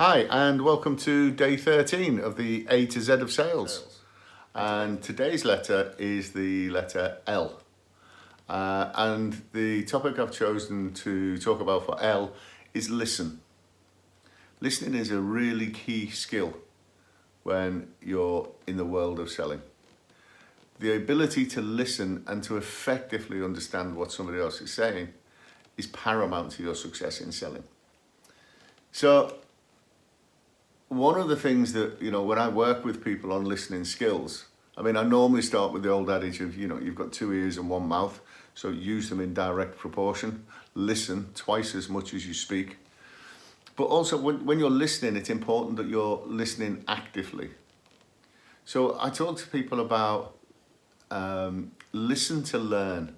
Hi, and welcome to day 13 of the A to Z of Sales. And today's letter is the letter L. And the topic I've chosen to talk about for L is listen. Listening is a really key skill when you're in the world of selling. The ability to listen and to effectively understand what somebody else is saying is paramount to your success in selling. So, one of the things that, when I work with people on listening skills, I normally start with the old adage of, you've got two ears and one mouth, so use them in direct proportion. Listen twice as much as you speak. But also, when you're listening, it's important that you're listening actively. So I talk to people about listen to learn.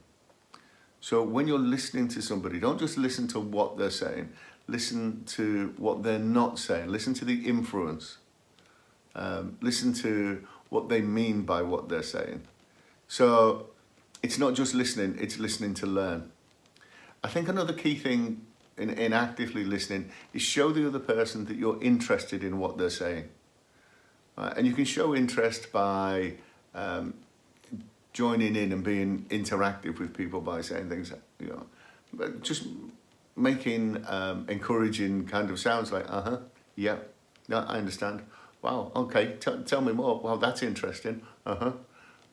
So when you're listening to somebody, don't just listen to what they're saying. Listen to what they're not saying. Listen to the influence. Listen to what they mean by what they're saying. So it's not just listening, it's listening to learn. I think another key thing in actively listening is show the other person that you're interested in what they're saying. And you can show interest by joining in and being interactive with people by saying things, but just making encouraging kind of sounds like, yeah, I understand. Wow, okay, tell me more. Wow, that's interesting.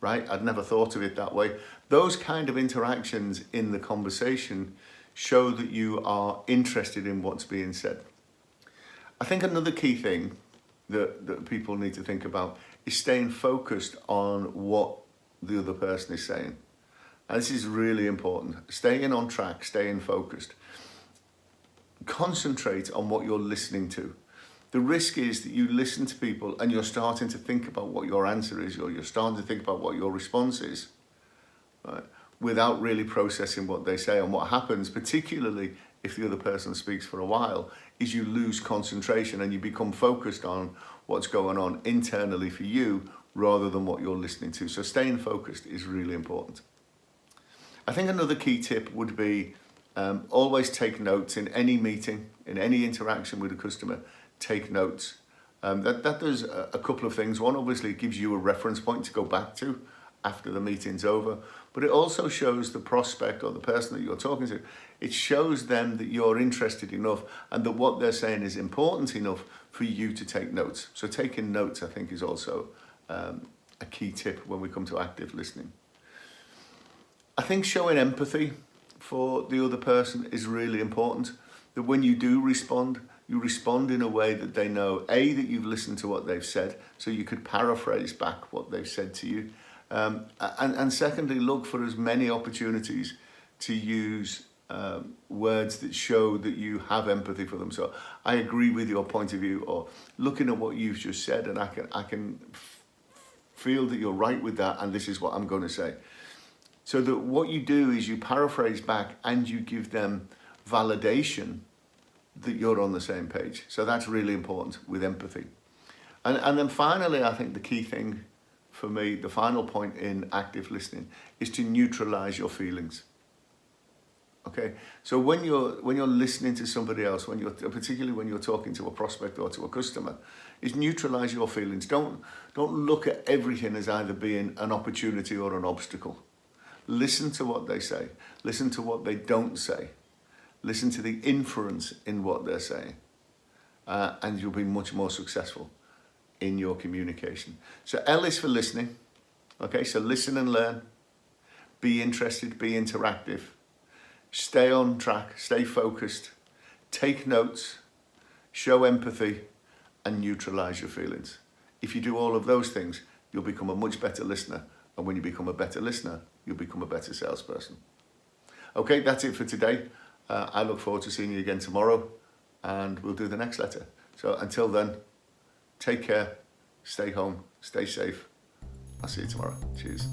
Right, I'd never thought of it that way. Those kind of interactions in the conversation show that you are interested in what's being said. I think another key thing that people need to think about is staying focused on what the other person is saying. And this is really important. Staying on track, staying focused. Concentrate on what you're listening to. The risk is that you listen to people and you're starting to think about what your answer is, or you're starting to think about what your response is, right, without really processing what they say. And what happens, particularly if the other person speaks for a while, is you lose concentration and you become focused on what's going on internally for you rather than what you're listening to. So staying focused is really important. I think another key tip would be always take notes in any meeting, in any interaction with a customer. Take notes. That does a couple of things. One, obviously, it gives you a reference point to go back to after the meeting's over, but it also shows the prospect or the person that you're talking to, it shows them that you're interested enough and that what they're saying is important enough for you to take notes. So taking notes, I think, is also a key tip when we come to active listening. I think showing empathy for the other person is really important. That when you do respond, you respond in a way that they know, A, that you've listened to what they've said, so you could paraphrase back what they've said to you. And secondly, look for as many opportunities to use words that show that you have empathy for them. So I agree with your point of view, or looking at what you've just said, and I can feel that you're right with that, and this is what I'm going to say. So that what you do is you paraphrase back and you give them validation that you're on the same page. So that's really important with empathy. And then finally, I think the key thing for me, the final point in active listening, is to neutralize your feelings. Okay, so when you're listening to somebody else, particularly when you're talking to a prospect or to a customer, is neutralize your feelings. Don't look at everything as either being an opportunity or an obstacle. Listen to what they say. Listen to what they don't say. Listen to the inference in what they're saying. And you'll be much more successful in your communication. So L is for listening. Okay, so listen and learn. Be interested, be interactive. Stay on track, stay focused. Take notes, show empathy, and neutralize your feelings. If you do all of those things, you'll become a much better listener. And when you become a better listener, you'll become a better salesperson. Okay, that's it for today. I look forward to seeing you again tomorrow, and we'll do the next letter. So until then, take care, stay home, stay safe. I'll see you tomorrow. Cheers.